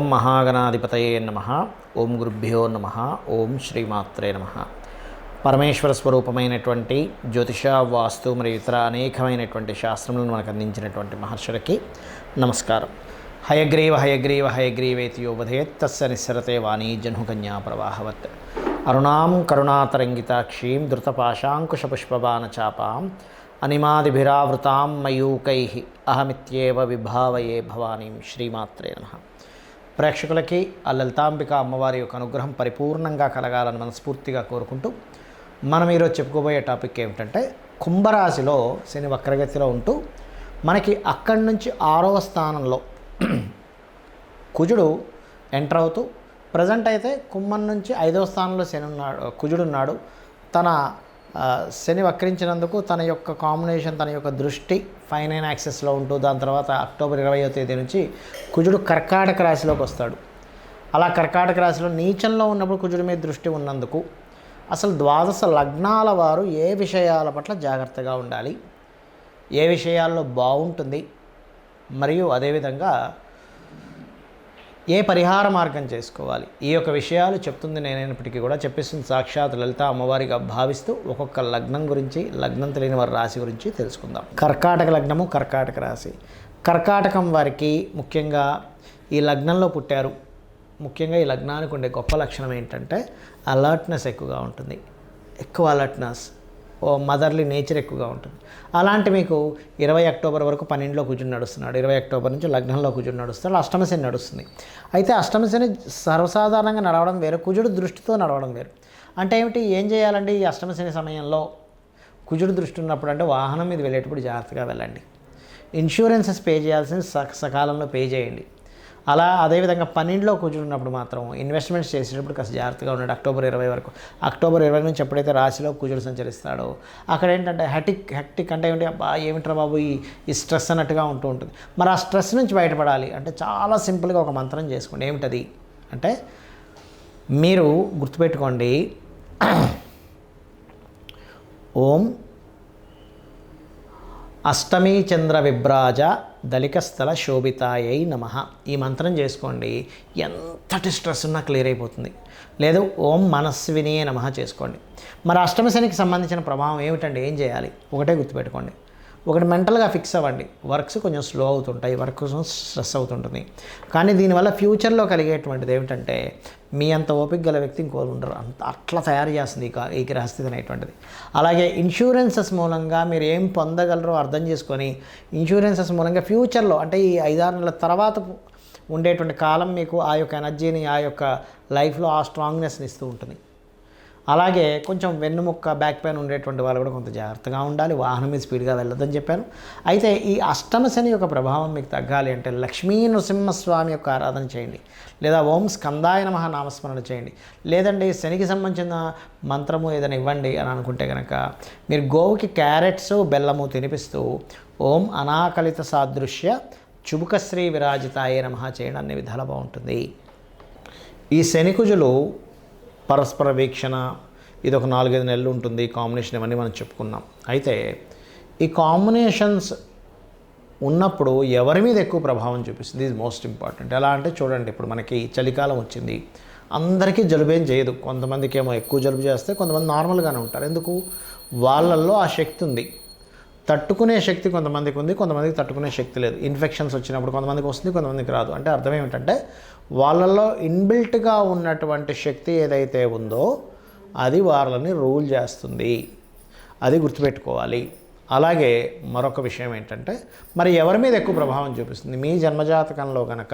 ఓం మహాగణాధిపతయే నమః. ఓం గురుభ్యో నమః. ఓం శ్రీమాత్రే నమః. పరమేశ్వర స్వరూపమైనటువంటి జ్యోతిష, వాస్తు మరియు ఇతర అనేకమైనటువంటి శాస్త్రములను మనకు అందించినటువంటి మహర్షులకి నమస్కారం. హయగ్రీవ హయగ్రీవ హయగ్రీవేతి యోవధేత్ తస్య నిస్సరతే వాణీ జహ్నుకన్యా ప్రవాహవత్. అరుణాం కరుణాతరంగితాక్షీం ధృతపాశాంకుశపుష్పబాణచాపాం అనిమాదిభిరావృతాం మయూకైః అహమిత్యేవ విభావయే భవానీం. శ్రీమాత్రే నమః. ప్రేక్షకులకి ఆ లలితాంబిక అమ్మవారి యొక్క అనుగ్రహం పరిపూర్ణంగా కలగాలని మనస్ఫూర్తిగా కోరుకుంటూ మనం ఈరోజు చెప్పుకోబోయే టాపిక్ ఏమిటంటే, కుంభరాశిలో శని వక్రగతిలో ఉంటూ మనకి అక్కడి నుంచి 6వ స్థానంలో కుజుడు ఎంటర్ అవుతూ, ప్రజెంట్ అయితే కుంభం నుంచి 5వ స్థానంలో శని ఉన్నాడు, కుజుడు ఉన్నాడు. తన శని వక్రించినందుకు తన యొక్క కాంబినేషన్, తన యొక్క దృష్టి 5-9 యాక్సెస్లో ఉంటూ, దాని తర్వాత అక్టోబర్ 20వ తేదీ నుంచి కుజుడు కర్కాటక రాశిలోకి వస్తాడు. అలా కర్కాటక రాశిలో నీచంలో ఉన్నప్పుడు కుజుడి మీద దృష్టి ఉన్నందుకు అసలు ద్వాదశ లగ్నాల వారు ఏ విషయాల పట్ల జాగ్రత్తగా ఉండాలి, ఏ విషయాల్లో బాగుంటుంది, మరియు అదేవిధంగా ఏ పరిహార మార్గం చేసుకోవాలి, ఈ యొక్క విషయాలు చెప్తుంది నేనైనప్పటికీ కూడా చెప్పిస్తుంది సాక్షాత్ లలిత అమ్మవారిగా భావిస్తూ ఒక్కొక్క లగ్నం గురించి, లగ్నం తెలియని వారి రాశి గురించి తెలుసుకుందాం. కర్కాటక లగ్నము, కర్కాటక రాశి. కర్కాటకం వారికి ముఖ్యంగా ఈ లగ్నంలో పుట్టారు. ముఖ్యంగా ఈ లగ్నానికి ఉండే గొప్ప లక్షణం ఏంటంటే అలర్ట్నెస్ ఎక్కువగా ఉంటుంది. ఎక్కువ అలర్ట్నెస్, మదర్లీ నేచర్ ఎక్కువగా ఉంటుంది. అలాంటి మీకు 20 అక్టోబర్ వరకు 12లో కుజుడు నడుస్తున్నాడు. 20 అక్టోబర్ నుంచి లగ్నంలో కుజుడు నడుస్తాడు. అష్టమశని నడుస్తుంది. అయితే అష్టమశని సర్వసాధారణంగా నడవడం వేరు, కుజుడు దృష్టితో నడవడం వేరు. అంటే ఏమిటి, ఏం చేయాలండి ఈ అష్టమశని సమయంలో? కుజుడు దృష్టి ఉన్నప్పుడు అంటే వాహనం మీద వెళ్ళేటప్పుడు జాగ్రత్తగా వెళ్ళండి. ఇన్సూరెన్సెస్ పే చేయాల్సింది సకాలంలో పే చేయండి. అలా అదేవిధంగా 12లో కుజుడు ఉన్నప్పుడు మాత్రం ఇన్వెస్ట్మెంట్స్ చేసేటప్పుడు కాస్త జాగ్రత్తగా ఉన్నాడు. అక్టోబర్ 20 వరకు. అక్టోబర్ 20 నుంచి ఎప్పుడైతే రాశిలో కుజుడు సంచరిస్తాడో అక్కడ ఏంటంటే హెక్టిక్ అంటే ఏమిటి, అబ్బా ఏమిట్రా బాబు ఈ స్ట్రెస్ అన్నట్టుగా ఉంటుంది. మరి ఆ స్ట్రెస్ నుంచి బయటపడాలి అంటే చాలా సింపుల్గా ఒక మంత్రం చేసుకోండి. ఏమిటది అంటే, మీరు గుర్తుపెట్టుకోండి, ఓం అష్టమీ చంద్ర విభ్రాజ దళికస్థల శోభితాయై నమః. ఈ మంత్రం చేసుకోండి. ఎంతటి స్ట్రెస్ ఉన్నా క్లియర్ అయిపోతుంది. లేదు ఓం మనస్వినే నమః చేసుకోండి. మరి అష్టమ శనికి సంబంధించిన ప్రభావం ఏమిటండి, ఏం చేయాలి? ఒకటే గుర్తుపెట్టుకోండి. ఒకటి మెంటల్గా ఫిక్స్ అవ్వండి. వర్క్స్ కొంచెం స్లో అవుతుంటాయి, వర్క్ కొంచెం స్ట్రెస్ అవుతుంటుంది. కానీ దీనివల్ల ఫ్యూచర్లో కలిగేటువంటిది ఏమిటంటే, మీ అంత ఓపిక గల వ్యక్తి ఇంకోరు ఉండరు. అట్లా తయారు చేస్తుంది ఈ గ్రహస్థితి అనేటువంటిది. అలాగే ఇన్సూరెన్సెస్ మూలంగా మీరు ఏం పొందగలరో అర్థం చేసుకొని, ఇన్సూరెన్సెస్ మూలంగా ఫ్యూచర్లో అంటే ఈ 5-6 నెలల తర్వాత ఉండేటువంటి కాలం మీకు ఆ యొక్క ఎనర్జీని, ఆ యొక్క లైఫ్లో ఆ స్ట్రాంగ్నెస్ని ఇస్తూ ఉంటుంది. అలాగే కొంచెం వెన్నుముక్క, బ్యాక్ పెయిన్ ఉండేటువంటి వాళ్ళు కూడా కొంత జాగ్రత్తగా ఉండాలి. వాహనం మీద స్పీడ్గా వెళ్ళొద్దని చెప్పాను. అయితే ఈ అష్టమ శని యొక్క ప్రభావం మీకు తగ్గాలి అంటే లక్ష్మీ నృసింహస్వామి యొక్క ఆరాధన చేయండి, లేదా ఓం స్కందాయ నమః నామస్మరణ చేయండి. లేదండి శనికి సంబంధించిన మంత్రము ఏదైనా ఇవ్వండి అని అనుకుంటే కనుక మీరు గోవుకి క్యారెట్స్, బెల్లము తినిపిస్తూ ఓం అనాకలిత సాదృశ్య చుబుకశ్రీ విరాజితాయ నమః చేయండి. అన్ని విధాలు బాగుంటుంది. ఈ శనికుజులు పరస్పర వీక్షణ, ఇది ఒక 4-5 నెలలు ఉంటుంది. కాంబినేషన్ ఇవన్నీ మనం చెప్పుకున్నాం. అయితే ఈ కాంబినేషన్స్ ఉన్నప్పుడు ఎవరి మీద ఎక్కువ ప్రభావం చూపిస్తుంది, ఇది మోస్ట్ ఇంపార్టెంట్. ఎలా అంటే చూడండి, ఇప్పుడు మనకి చలికాలం వచ్చింది. అందరికీ జలుబేం చేయదు. కొంతమందికి ఏమో ఎక్కువ జలుబు చేస్తే, కొంతమంది నార్మల్గానే ఉంటారు. ఎందుకు? వాళ్ళల్లో ఆ శక్తి ఉంది. తట్టుకునే శక్తి కొంతమందికి ఉంది, కొంతమందికి తట్టుకునే శక్తి లేదు. ఇన్ఫెక్షన్స్ వచ్చినప్పుడు కొంతమందికి వస్తుంది, కొంతమందికి రాదు. అంటే అర్థం ఏమిటంటే, వాళ్ళల్లో ఇన్బిల్ట్గా ఉన్నటువంటి శక్తి ఏదైతే ఉందో అది వాళ్ళని రూల్ చేస్తుంది. అది గుర్తుపెట్టుకోవాలి. అలాగే మరొక విషయం ఏంటంటే, మరి ఎవరి మీద ఎక్కువ ప్రభావం చూపిస్తుంది? మీ జన్మజాతకంలో కనుక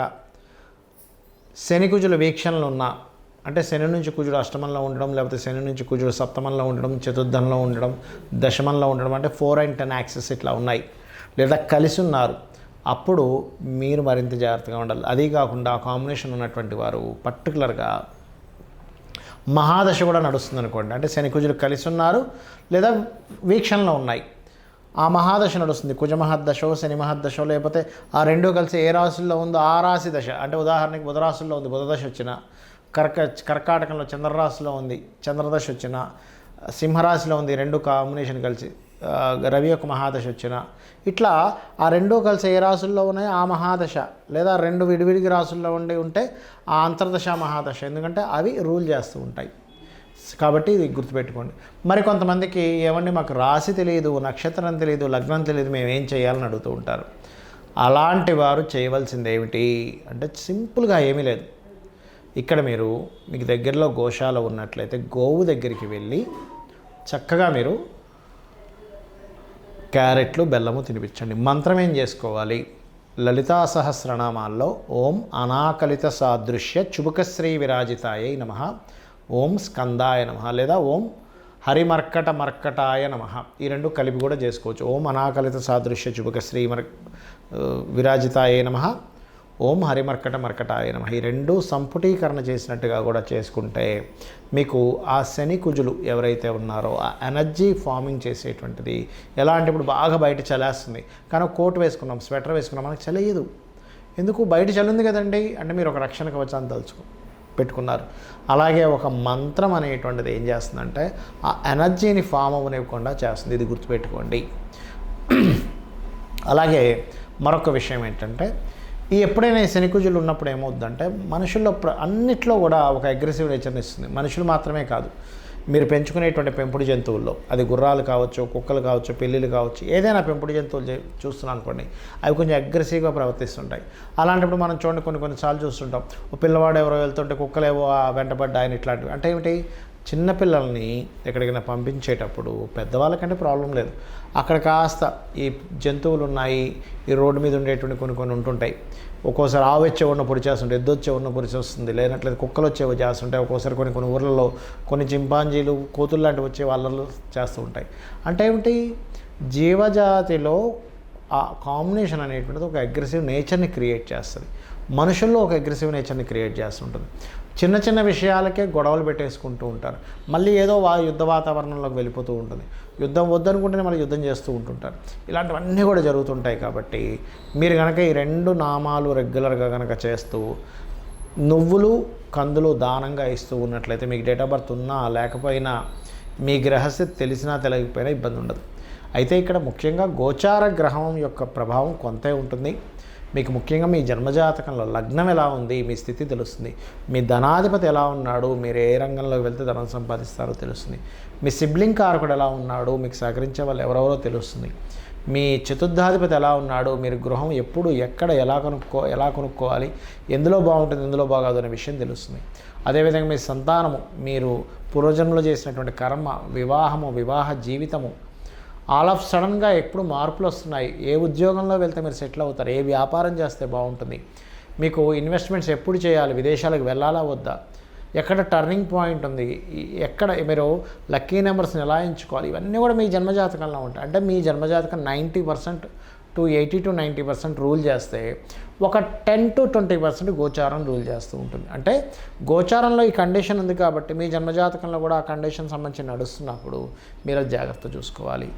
శని కుజుల వీక్షణలు ఉన్నా, అంటే శని నుంచి కుజుడు అష్టమంలో ఉండడం, లేకపోతే శని నుంచి కుజుడు సప్తమంలో ఉండడం, చతుర్థంలో ఉండడం, దశమంలో ఉండడం, అంటే 4 and 10 యాక్సెస్ ఇట్లా ఉన్నాయి, లేదా కలిసి ఉన్నారు, అప్పుడు మీరు మరింత జాగ్రత్తగా ఉండాలి. అదీ కాకుండా ఆ కాంబినేషన్ ఉన్నటువంటి వారు పర్టికులర్గా మహాదశ కూడా నడుస్తుంది అనుకోండి. అంటే శని కుజులు కలిసి ఉన్నారు లేదా వీక్షణలో ఉన్నాయి, ఆ మహాదశ నడుస్తుంది. కుజ మహద్దశో, శని మహద్దశో, లేకపోతే ఆ రెండూ కలిసి ఏ రాశుల్లో ఉందో ఆ రాశి దశ. అంటే ఉదాహరణకి బుధ రాశుల్లో ఉంది, బుధదశ వచ్చిన, కర్కాటకంలో చంద్రరాశిలో ఉంది, చంద్రదశ వచ్చిన, సింహరాశిలో ఉంది, రెండు కాంబినేషన్ కలిసి రవి యొక్క మహాదశ వచ్చినా ఇట్లా ఆ రెండో కలిసి ఏ రాసుల్లో ఉన్నాయో ఆ మహాదశ, లేదా రెండు విడివిడిగి రాసుల్లో ఉంటే ఆ అంతర్దశ మహాదశ, ఎందుకంటే అవి రూల్ చేస్తూ ఉంటాయి. కాబట్టి ఇది గుర్తుపెట్టుకోండి. మరి కొంతమందికి ఏమండి మాకు రాశి తెలియదు, నక్షత్రం తెలియదు, లగ్నం తెలియదు, మేము ఏం చేయాలని అడుగుతూ ఉంటారు. అలాంటి వారు చేయవలసింది ఏమిటి అంటే సింపుల్గా ఏమీ లేదు. ఇక్కడ మీకు దగ్గరలో గోశాల ఉన్నట్లయితే గోవు దగ్గరికి వెళ్ళి చక్కగా మీరు క్యారెట్లు బెల్లము తినిపించండి. మంత్రం ఏం చేసుకోవాలి? లలితా సహస్రనామాల్లో ఓం అనాకలిత సాదృశ్య చుబుకశ్రీ విరాజితాయై నమః, ఓం స్కందాయ నమః, లేదా ఓం హరిమర్కటాయ నమః, ఈ రెండు కలిపి కూడా చేసుకోవచ్చు. ఓం అనాకలిత సాదృశ్య చుబుకశ్రీ విరాజితాయై నమః, ఓం హరిమర్కటాయ నమః, ఈ రెండు సంపుటీకరణ చేసినట్టుగా కూడా చేసుకుంటే మీకు ఆ శని కుజులు ఎవరైతే ఉన్నారో ఆ ఎనర్జీ ఫార్మింగ్ చేసేటువంటిది ఎలా అంటే ఇప్పుడు బాగా బయట చలేస్తుంది, కానీ కోట్ వేసుకున్నాం, స్వెటర్ వేసుకున్నాం, మనకు చలియదు. ఎందుకు? బయట చల్లింది కదండి, అంటే మీరు ఒక రక్షణ కవచాన్ని పెట్టుకున్నారు. అలాగే ఒక మంత్రం అనేటువంటిది ఏం చేస్తుందంటే ఆ ఎనర్జీని ఫామ్ అవ్వనివ్వకుండా చేస్తుంది. ఇది గుర్తుపెట్టుకోండి. అలాగే మరొక విషయం ఏంటంటే ఎప్పుడైనా ఈ శనికుజులు ఉన్నప్పుడు ఏమవుతుందంటే మనుషుల్లో అన్నిట్లో కూడా ఒక అగ్రెసివ్ నేచర్ని ఇస్తుంది. మనుషులు మాత్రమే కాదు, మీరు పెంచుకునేటువంటి పెంపుడు జంతువుల్లో, అది గుర్రాలు కావచ్చు, కుక్కలు కావచ్చు, పిల్లిలు కావచ్చు, ఏదైనా పెంపుడు జంతువులు చూస్తున్నాం అనుకోండి, అవి కొంచెం అగ్రెసివ్గా ప్రవర్తిస్తుంటాయి. అలాంటప్పుడు మనం చూడండి కొన్నిసార్లు చూస్తుంటాం, ఓ పిల్లవాడు ఎవరో వెళ్తుంటే కుక్కలేవో వెంటబడ్డా ఆయన ఇట్లాంటివి. అంటే ఏమిటి? చిన్నపిల్లల్ని ఎక్కడికైనా పంపించేటప్పుడు పెద్దవాళ్ళకంటే ప్రాబ్లం లేదు, అక్కడ కాస్త ఈ జంతువులు ఉన్నాయి, ఈ రోడ్డు మీద ఉండేటువంటి కొన్ని ఉంటుంటాయి. ఒక్కోసారి ఆవు వచ్చే ఉన్న పొడి చేస్తుంటే, ఎద్దు వచ్చే ఉన్న పొడి చేస్తుంది, లేనట్లయితే కుక్కలు వచ్చేవి చేస్తుంటాయి. ఒక్కోసారి కొన్ని ఊర్లలో కొన్ని చింపాంజీలు, కోతులు లాంటివి వచ్చే వాళ్ళలో చేస్తూ ఉంటాయి. అంటే ఏమిటి? జీవజాతిలో ఆ కాంబినేషన్ అనేటువంటిది ఒక అగ్రెసివ్ నేచర్ని క్రియేట్ చేస్తుంది. మనుషుల్లో ఒక అగ్రెసివ్ నేచర్ని క్రియేట్ చేస్తుంటుంది. చిన్న విషయాలకే గొడవలు పెట్టేసుకుంటూ ఉంటారు. మళ్ళీ ఏదో యుద్ధ వాతావరణంలోకి వెళ్ళిపోతూ ఉంటుంది. యుద్ధం వద్దనుకుంటేనే మళ్ళీ యుద్ధం చేస్తూ ఉంటుంటారు. ఇలాంటివన్నీ కూడా జరుగుతుంటాయి. కాబట్టి మీరు కనుక ఈ రెండు నామాలు రెగ్యులర్గా కనుక చేస్తూ నువ్వులు కందులు దానంగా ఇస్తూ ఉన్నట్లయితే మీకు డేట్ ఆఫ్ బర్త్ ఉన్నా లేకపోయినా మీ గ్రహస్థితి తెలిసినా తెలియకపోయినా ఇబ్బంది ఉండదు. అయితే ఇక్కడ ముఖ్యంగా గోచార గ్రహం యొక్క ప్రభావం కొంతే ఉంటుంది. మీకు ముఖ్యంగా మీ జన్మజాతకంలో లగ్నం ఎలా ఉంది, మీ స్థితి తెలుస్తుంది. మీ ధనాధిపతి ఎలా ఉన్నాడు, మీరు ఏ రంగంలోకి వెళ్తే ధనం సంపాదిస్తారో తెలుస్తుంది. మీ సిబ్లింగ్ కారకుడు ఎలా ఉన్నాడు, మీకు సహకరించే వాళ్ళు ఎవరెవరో తెలుస్తుంది. మీ చతుర్థాధిపతి ఎలా ఉన్నాడు, మీరు గృహం ఎప్పుడు ఎక్కడ ఎలా కొనుక్కోవాలి, ఎందులో బాగుంటుంది ఎందులో బాగాదు అనే విషయం తెలుస్తుంది. అదేవిధంగా మీ సంతానము, మీరు పూర్వజన్మలో చేసినటువంటి కర్మ, వివాహ జీవితము, ఆల్ ఆఫ్ సడన్గా ఎప్పుడు మార్పులు వస్తున్నాయి. ఏ ఉద్యోగంలో వెళ్తే మీరు సెటిల్ అవుతారు, ఏ వ్యాపారం చేస్తే బాగుంటుంది, మీకు ఇన్వెస్ట్మెంట్స్ ఎప్పుడు చేయాలి, విదేశాలకు వెళ్ళాలా వద్దా, ఎక్కడ టర్నింగ్ పాయింట్ ఉంది, ఎక్కడ మీరు లక్కీ నెంబర్స్ని ఎలా ఎంచుకోవాలి, ఇవన్నీ కూడా మీ జన్మజాతకంలో ఉంటాయి. అంటే మీ జన్మజాతకం 90% to 80 to 90% రూల్ చేస్తే ఒక 10 to 20% గోచారం రూల్ చేస్తూ ఉంటుంది. అంటే గోచారంలో ఈ కండిషన్ ఉంది కాబట్టి మీ జన్మజాతకంలో కూడా ఆ కండిషన్ సంబంధించి నడుస్తున్నప్పుడు మీరు జాగ్రత్త చూసుకోవాలి.